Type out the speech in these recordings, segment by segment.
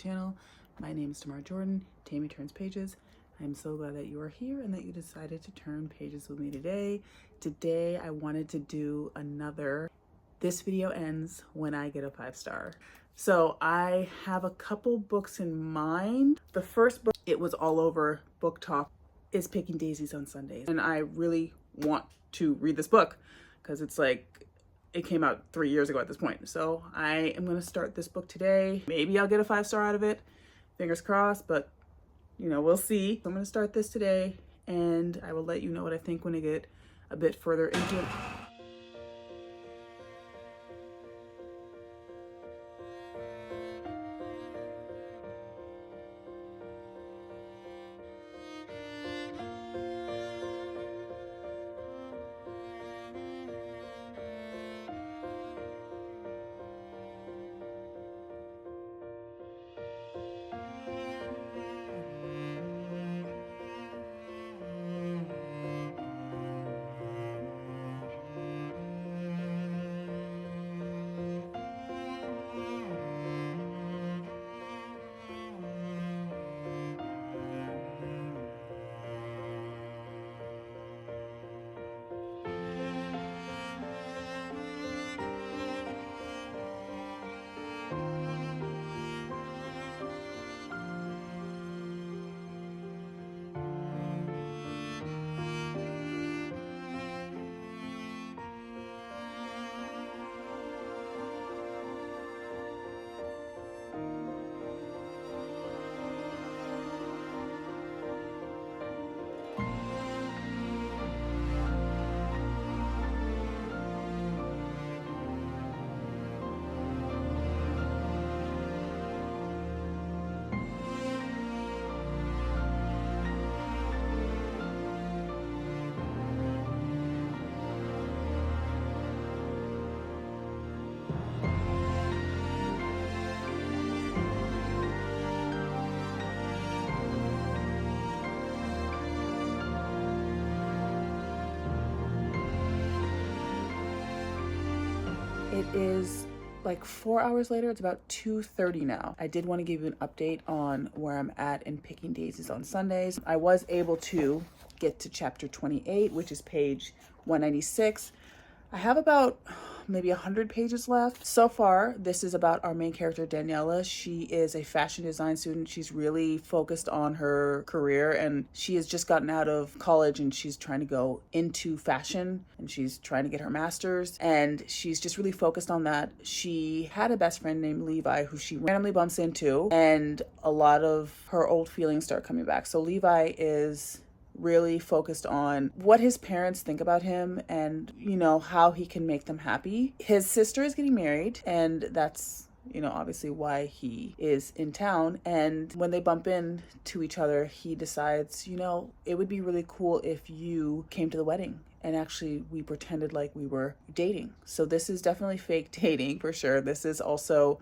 channel. My name is Tamara Jordan, Tammy Turns Pages. I'm so glad that you are here and that you decided to turn pages with me today. Today I wanted to do another This Video Ends When I Get a 5-Star. So I have a couple books in mind. The first book, it was all over Book Talk, is Picking Daisies on Sundays. And I really want to read this book because it's like, it came out 3 years ago at this point. So I am gonna start this book today. Maybe I'll get a 5-star out of it. Fingers crossed, but you know, we'll see. I'm gonna start this today and I will let you know what I think when I get a bit further into it. It is like 4 hours later. It's about 2:30 now. I did want to give you an update on where I'm at in Picking Daisies on Sundays. I was able to get to chapter 28, which is page 196. I have about maybe 100 pages left. So far, this is about our main character, Daniela. She is a fashion design student. She's really focused on her career and she has just gotten out of college and she's trying to go into fashion and she's trying to get her master's and she's just really focused on that. She had a best friend named Levi who she randomly bumps into and a lot of her old feelings start coming back. So Levi is really focused on what his parents think about him and, you know, how he can make them happy. His sister is getting married and that's, you know, obviously why he is in town. And when they bump into each other, he decides, you know, it would be really cool if you came to the wedding and actually we pretended like we were dating. So this is definitely fake dating for sure. This is also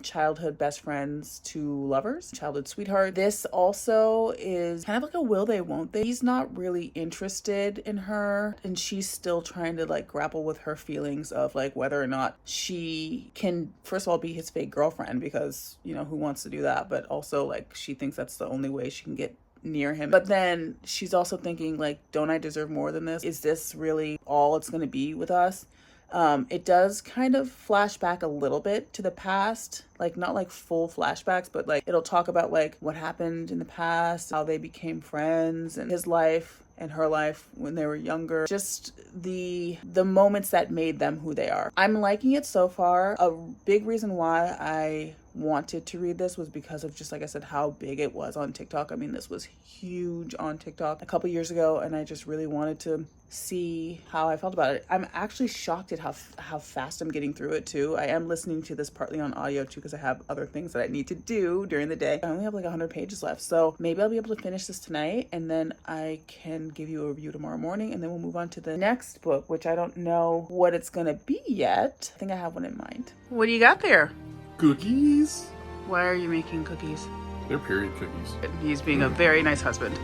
childhood best friends to lovers, childhood sweetheart. This also is kind of like a will they won't they. He's not really interested in her and she's still trying to like grapple with her feelings of like whether or not she can first of all be his fake girlfriend because, you know, who wants to do that, but also like she thinks that's the only way she can get near him. But then she's also thinking like, don't I deserve more than this? Is this really all it's going to be with us? It does kind of flash back a little bit to the past, like not like full flashbacks, but like it'll talk about like what happened in the past, how they became friends and his life and her life when they were younger, just the moments that made them who they are. I'm liking it so far. A big reason why I wanted to read this was because of just like I said, how big it was on TikTok. I mean, this was huge on TikTok a couple years ago and I just really wanted to see how I felt about it. I'm actually shocked at how fast I'm getting through it too. I am listening to this partly on audio too because I have other things that I need to do during the day. I only have like 100 pages left, so maybe I'll be able to finish this tonight and then I can give you a review tomorrow morning and then we'll move on to the next book, which I don't know what it's gonna be yet. I think I have one in mind. What do you got there? Cookies? Why are you making cookies? They're period cookies. He's being a very nice husband.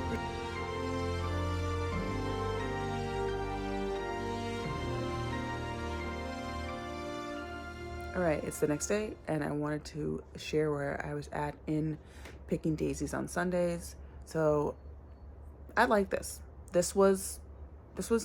All right, it's the next day, and I wanted to share where I was at in picking daisies on Sundays. So I like this. This was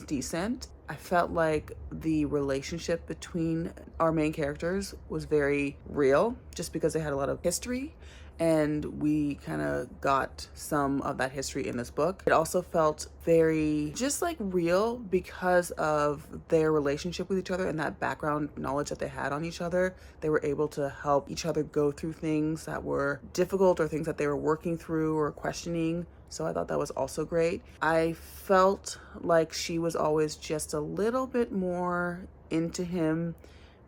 decent. I felt like the relationship between our main characters was very real just because they had a lot of history, and we kind of got some of that history in this book. It also felt very just like real because of their relationship with each other and that background knowledge that they had on each other. They were able to help each other go through things that were difficult or things that they were working through or questioning. So I thought that was also great. I felt like she was always just a little bit more into him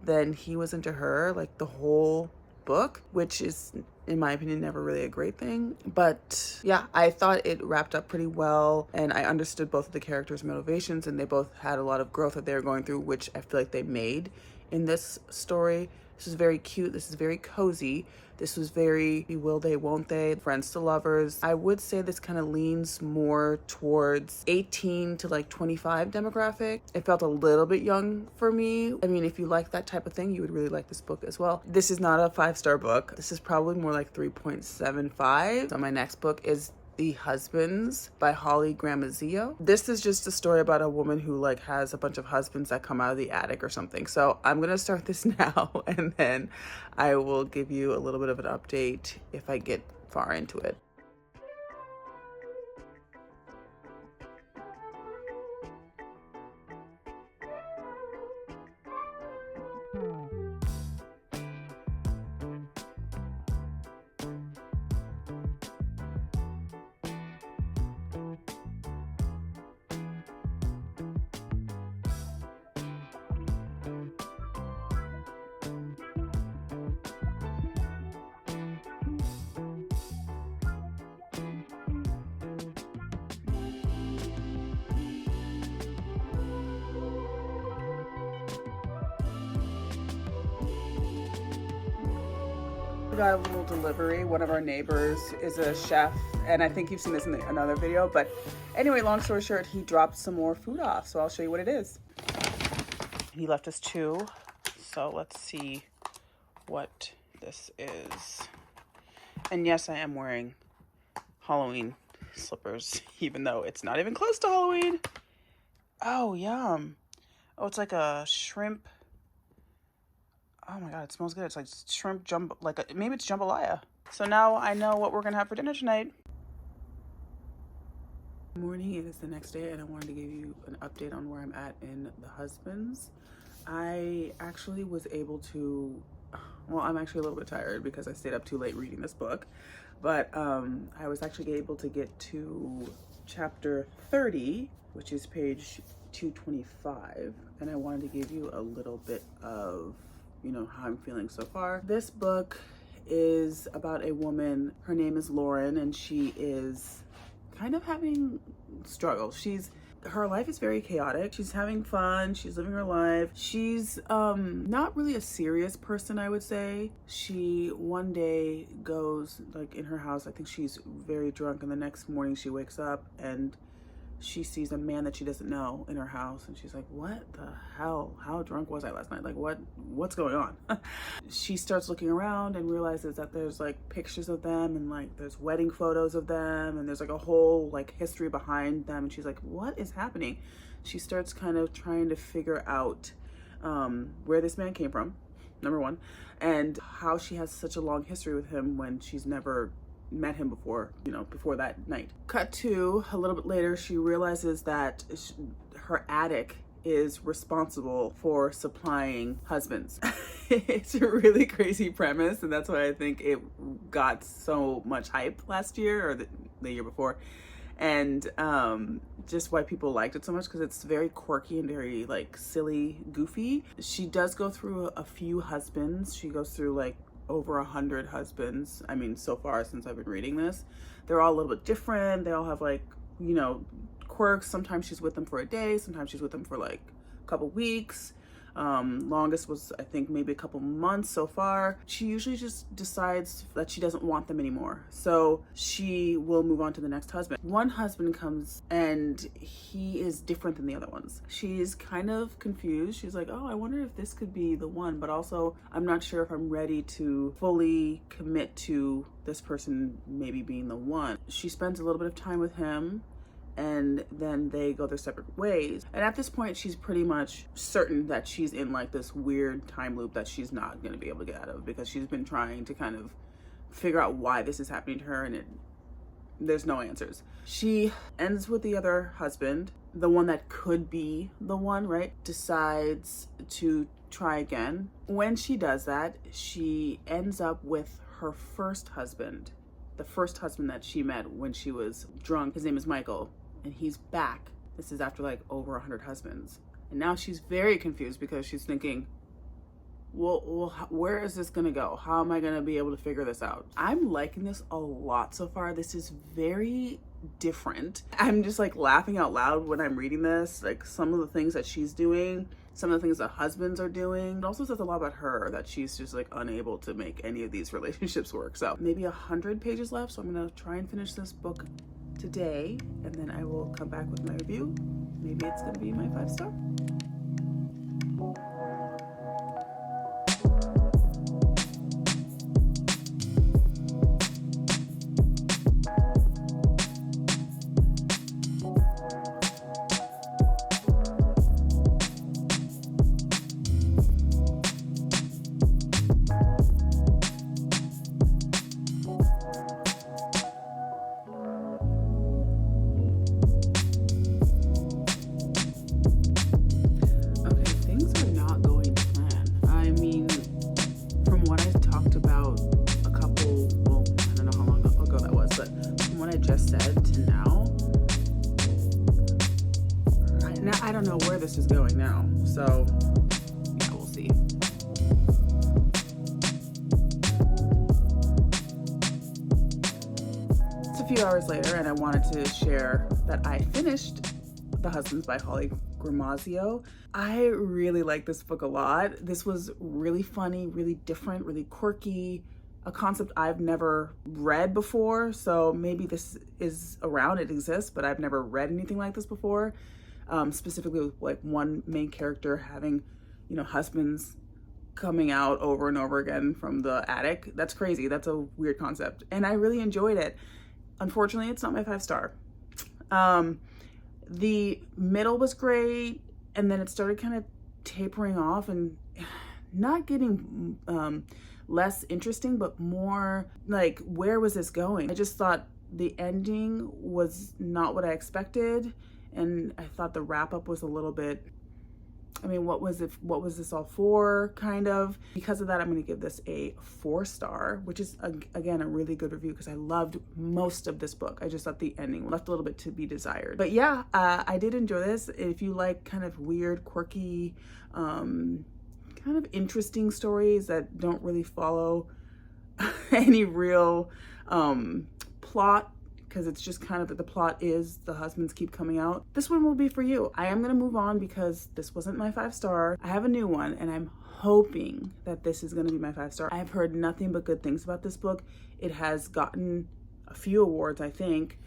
than he was into her, like the whole book, which is, in my opinion, never really a great thing. But yeah, I thought it wrapped up pretty well, and I understood both of the characters' motivations, and they both had a lot of growth that they were going through, which I feel like they made in this story. This is very cute. This is very cozy. This was very will they, won't they, friends to lovers. I would say this kind of leans more towards 18 to like 25 demographic. It felt a little bit young for me. I mean, if you like that type of thing, you would really like this book as well. This is not a 5-star book. This is probably more like 3.75. So my next book is The Husbands by Holly Gramazio. This is just a story about a woman who like has a bunch of husbands that come out of the attic or something. So I'm gonna start this now, and then I will give you a little bit of an update if I get far into it. Got a little delivery. One of our neighbors is a chef, and I think you've seen this in another video, but anyway, long story short, he dropped some more food off, so I'll show you what it is. He left us 2, so let's see what this is. And yes, I am wearing Halloween slippers, even though it's not even close to Halloween. Oh, yum. Oh, it's like a shrimp. Oh my god, it smells good. It's like shrimp jumbo, maybe it's jambalaya. So now I know what we're gonna have for dinner tonight. Good morning, it is the next day, and I wanted to give you an update on where I'm at in The Husbands. I actually was able to, well, I'm actually a little bit tired because I stayed up too late reading this book, but I was actually able to get to chapter 30, which is page 225, and I wanted to give you a little bit of how I'm feeling so far. This book is about a woman. Her name is Lauren, and she is kind of having struggles. Her life is very chaotic. She's having fun. She's living her life. She's not really a serious person, I would say. She one day goes like in her house. I think she's very drunk, and the next morning she wakes up and she sees a man that she doesn't know in her house, and she's like, what the hell? How drunk was I last night? Like, what's going on? She starts looking around and realizes that there's like pictures of them, and like there's wedding photos of them, and there's like a whole like history behind them, and she's like, what is happening? She starts kind of trying to figure out where this man came from, number one, and how she has such a long history with him when she's never met him before, before that night. Cut to a little bit later, she realizes that her attic is responsible for supplying husbands. It's a really crazy premise, and that's why I think it got so much hype last year or the year before, and just why people liked it so much, because it's very quirky and very like silly, goofy. She does go through a few husbands. She goes through like over 100 husbands. I mean, so far since I've been reading this, they're all a little bit different. They all have like, quirks. Sometimes she's with them for a day. Sometimes she's with them for like a couple weeks. Longest was, I think, maybe a couple months so far. She usually just decides that she doesn't want them anymore. So she will move on to the next husband. One husband comes and he is different than the other ones. She's kind of confused. She's like, oh, I wonder if this could be the one, but also I'm not sure if I'm ready to fully commit to this person maybe being the one. She spends a little bit of time with him and then they go their separate ways. And at this point, she's pretty much certain that she's in like this weird time loop that she's not going to be able to get out of, because she's been trying to kind of figure out why this is happening to her, and there's no answers. She ends with the other husband, the one that could be the one, right? Decides to try again. When she does that, she ends up with her first husband, the first husband that she met when she was drunk. His name is Michael, and he's back. This is after like over 100 husbands. And now she's very confused because she's thinking, well, where is this gonna go? How am I gonna be able to figure this out? I'm liking this a lot so far. This is very different. I'm just like laughing out loud when I'm reading this, like some of the things that she's doing, some of the things the husbands are doing. It also says a lot about her, that she's just like unable to make any of these relationships work. So maybe 100 pages left. So I'm gonna try and finish this book today, and then I will come back with my review. Maybe it's gonna be my 5-star. I don't know where this is going now, so yeah, we'll see. It's a few hours later, and I wanted to share that I finished The Husbands by Holly Gramazio. I really like this book a lot. This was really funny, really different, really quirky, a concept I've never read before, so maybe this is around, it exists, but I've never read anything like this before. Specifically with like one main character having, husbands coming out over and over again from the attic. That's crazy. That's a weird concept. And I really enjoyed it. Unfortunately, it's not my 5-star. The middle was great, and then it started kind of tapering off and not getting less interesting, but more like, where was this going? I just thought the ending was not what I expected. And I thought the wrap up was a little bit, what was this all for, kind of. Because of that, I'm going to give this a 4-star, which is, again, a really good review because I loved most of this book. I just thought the ending left a little bit to be desired. But yeah, I did enjoy this. If you like kind of weird, quirky, kind of interesting stories that don't really follow any real plot, because it's just kind of, the plot is the husbands keep coming out, this one will be for you. I am going to move on because this wasn't my 5-star. I have a new one, and I'm hoping that this is going to be my 5-star. I have heard nothing but good things about this book. It has gotten a few awards, I think.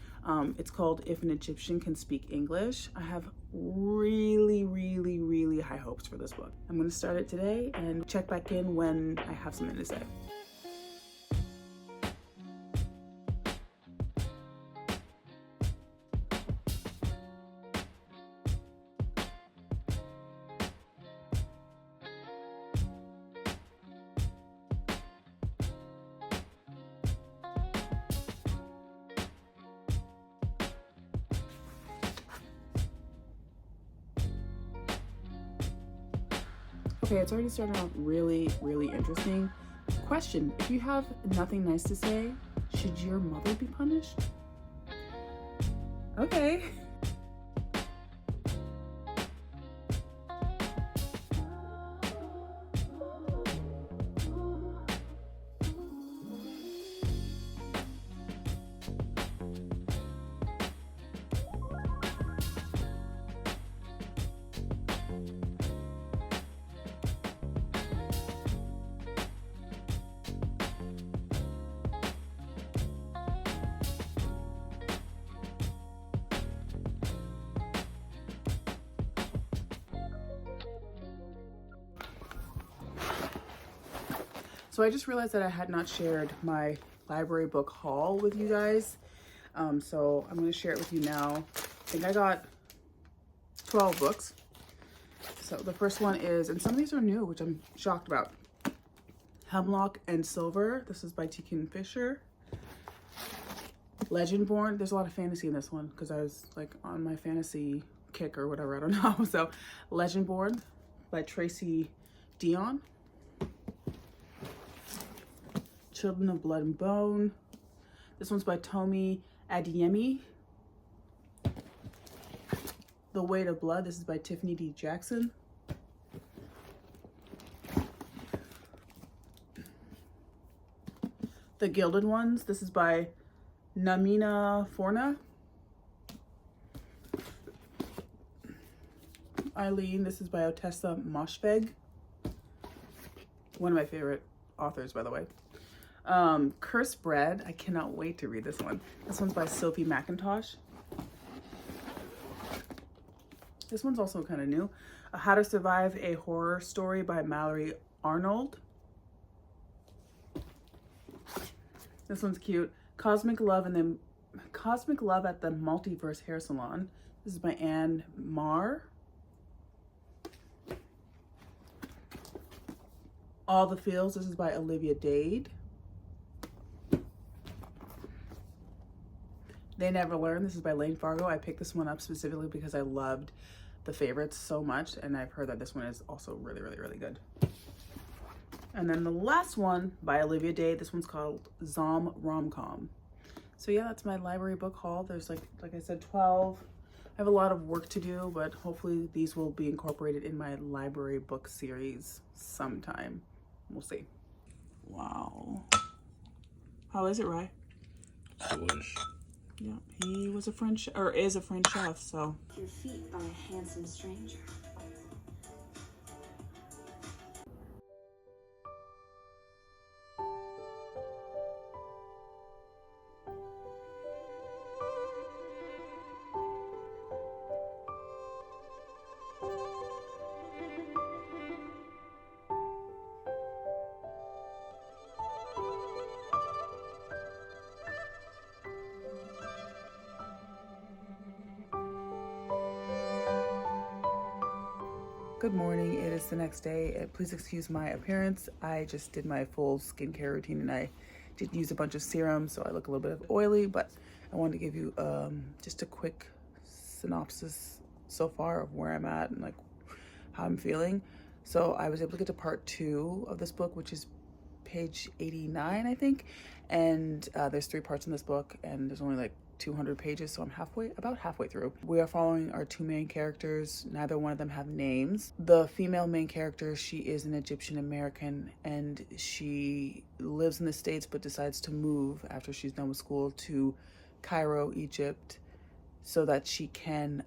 It's called If an Egyptian Can Speak English. I have really, really, really high hopes for this book. I'm going to start it today and check back in when I have something to say. Okay, it's already started off really, really interesting. Question, if you have nothing nice to say, should your mother be punished? Okay. So I just realized that I had not shared my library book haul with you guys. So I'm going to share it with you now. I think I got 12 books. So the first one is, and some of these are new, which I'm shocked about. Hemlock and Silver. This is by T. Fisher. Legendborn. There's a lot of fantasy in this one because I was like on my fantasy kick or whatever. I don't know. So Legendborn by Tracy Dion. Children of Blood and Bone. This one's by Tomi Adeyemi. The Weight of Blood. This is by Tiffany D. Jackson. The Gilded Ones. This is by Namina Forna. Eileen. This is by Otessa Moshfegh. One of my favorite authors, by the way. Cursed Bread. I cannot wait to read this one. This one's by Sophie McIntosh. This one's also kind of new. How to Survive a Horror Story by Mallory Arnold. This one's cute. Cosmic Love at the Multiverse Hair Salon. This is by Anne Marr. All the Feels. This is by Olivia Dade. They Never Learn. This is by Lane Fargo. I picked this one up specifically because I loved the favorites so much, and I've heard that this one is also really, really, really good. And then the last one by Olivia Dade. This one's called Zom Romcom. So yeah, that's my library book haul. There's like I said, 12. I have a lot of work to do, but hopefully these will be incorporated in my library book series sometime. We'll see. Wow. How is it, Rye? Delish. Yeah, he was a French, or is a French chef, so. Your feet by a handsome stranger. Good morning. It is the next day. Please excuse my appearance. I just did my full skincare routine and I did use a bunch of serum, so I look a little bit oily, but I wanted to give you just a quick synopsis so far of where I'm at and like how I'm feeling. So I was able to get to part 2 of this book, which is page 89, I think. And there's 3 parts in this book and there's only like 200 pages, so I'm about halfway through. We are following our 2 main characters. Neither one of them have names. The female main character, she is an Egyptian American and she lives in the States but decides to move after she's done with school to Cairo, Egypt, so that she can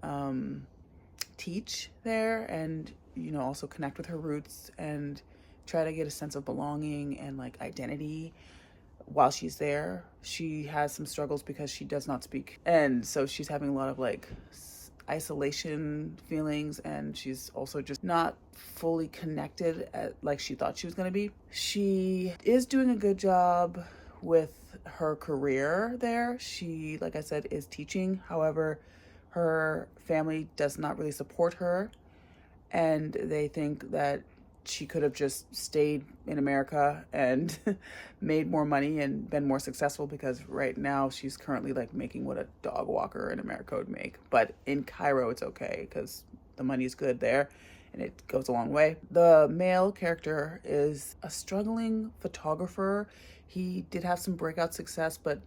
teach there and, you know, also connect with her roots and try to get a sense of belonging and like identity. While she's there, she has some struggles because she does not speak. And so she's having a lot of like isolation feelings, and she's also just not fully connected like she thought she was going to be. She is doing a good job with her career there. She, like I said, is teaching. However, her family does not really support her, and they think that she could have just stayed in America and made more money and been more successful, because right now she's currently like making what a dog walker in America would make. But in Cairo, it's okay because the money is good there and it goes a long way. The male character is a struggling photographer. He did have some breakout success, but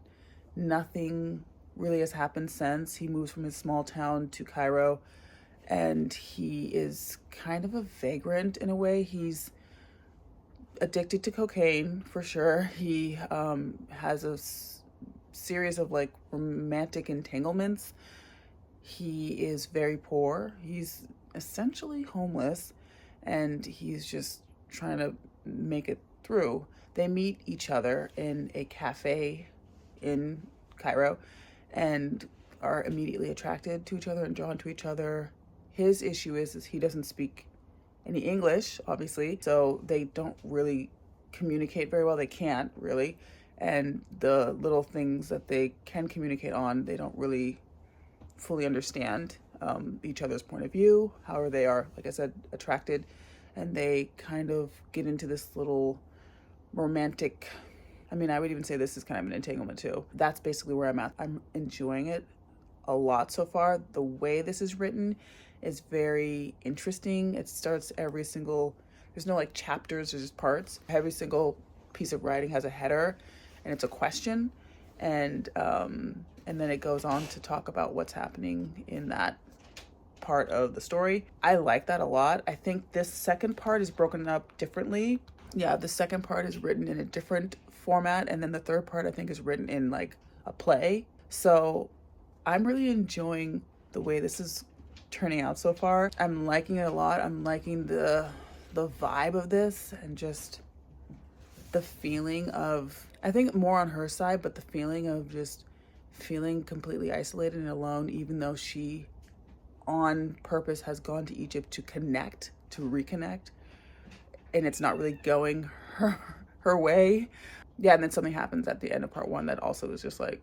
nothing really has happened since. He moves from his small town to Cairo, and he is kind of a vagrant in a way. He's addicted to cocaine for sure. He has a series of like romantic entanglements. He is very poor. He's essentially homeless, and he's just trying to make it through. They meet each other in a cafe in Cairo and are immediately attracted to each other and drawn to each other. His issue is he doesn't speak any English, obviously, so they don't really communicate very well. They can't really. And the little things that they can communicate on, they don't really fully understand each other's point of view. However, they are, like I said, attracted, and they kind of get into this little romantic, I mean, I would even say this is kind of an entanglement too. That's basically where I'm at. I'm enjoying it a lot so far. The way this is written is very interesting. It starts every single, there's no like chapters, there's just parts. Every single piece of writing has a header, and it's a question, and then it goes on to talk about what's happening in that part of the story. I like that a lot. I think this second part is broken up differently. Yeah, the second part is written in a different format, and then the third part I think is written in like a play. So I'm really enjoying the way this is turning out so far. I'm liking it a lot. I'm liking the vibe of this, and just the feeling of, I think more on her side, but the feeling of just feeling completely isolated and alone, even though she on purpose has gone to Egypt to connect, to reconnect, and it's not really going her way. Yeah, and then something happens at the end of part one that also is just like,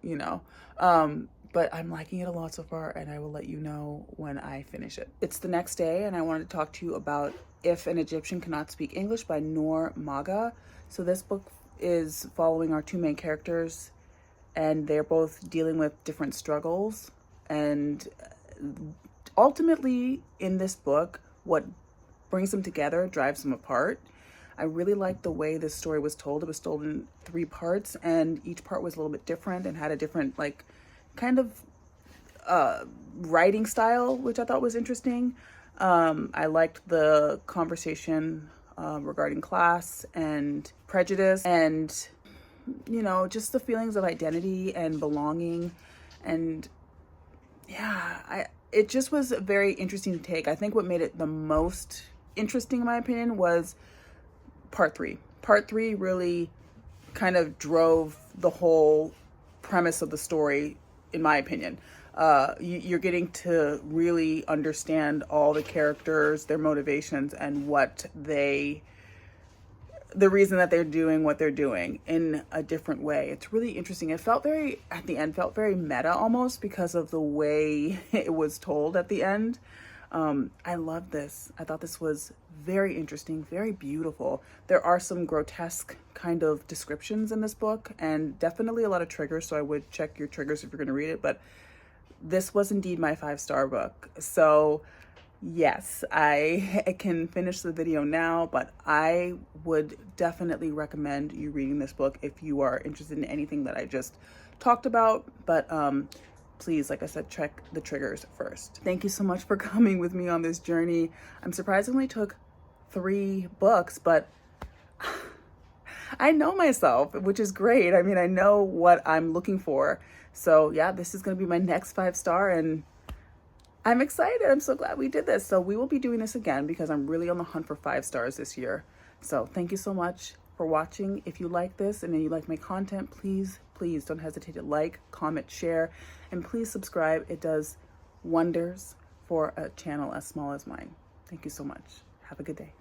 you know, but I'm liking it a lot so far, and I will let you know when I finish it. It's the next day, and I wanted to talk to you about If an Egyptian Cannot Speak English by Noor Maga. So this book is following our two main characters, and they're both dealing with different struggles. And ultimately, in this book, what brings them together drives them apart. I really liked the way this story was told. It was told in 3 parts, and each part was a little bit different and had a different, like, kind of writing style, which I thought was interesting. I liked the conversation regarding class and prejudice, and, you know, just the feelings of identity and belonging. And yeah, it just was a very interesting take. I think what made it the most interesting, in my opinion, was part 3. Part 3 really kind of drove the whole premise of the story, in my opinion. You're getting to really understand all the characters, their motivations, and the reason that they're doing what they're doing in a different way. It's really interesting. It felt very, at the end, felt very meta almost because of the way it was told at the end. I love this. I thought this was very interesting, very beautiful. There are some grotesque kind of descriptions in this book, and definitely a lot of triggers, so I would check your triggers if you're going to read it, but this was indeed my 5-star book. So yes, I can finish the video now, but I would definitely recommend you reading this book if you are interested in anything that I just talked about. But please, like I said, check the triggers first. Thank you so much for coming with me on this journey. I'm surprised it only took 3 books, but I know myself, which is great. I mean, I know what I'm looking for. So yeah, this is going to be my next 5-star, and I'm excited. I'm so glad we did this. So we will be doing this again because I'm really on the hunt for 5 stars this year. So thank you so much for watching. If you like this and you like my content, please don't hesitate to like, comment, share, and please subscribe. It does wonders for a channel as small as mine. Thank you so much. Have a good day.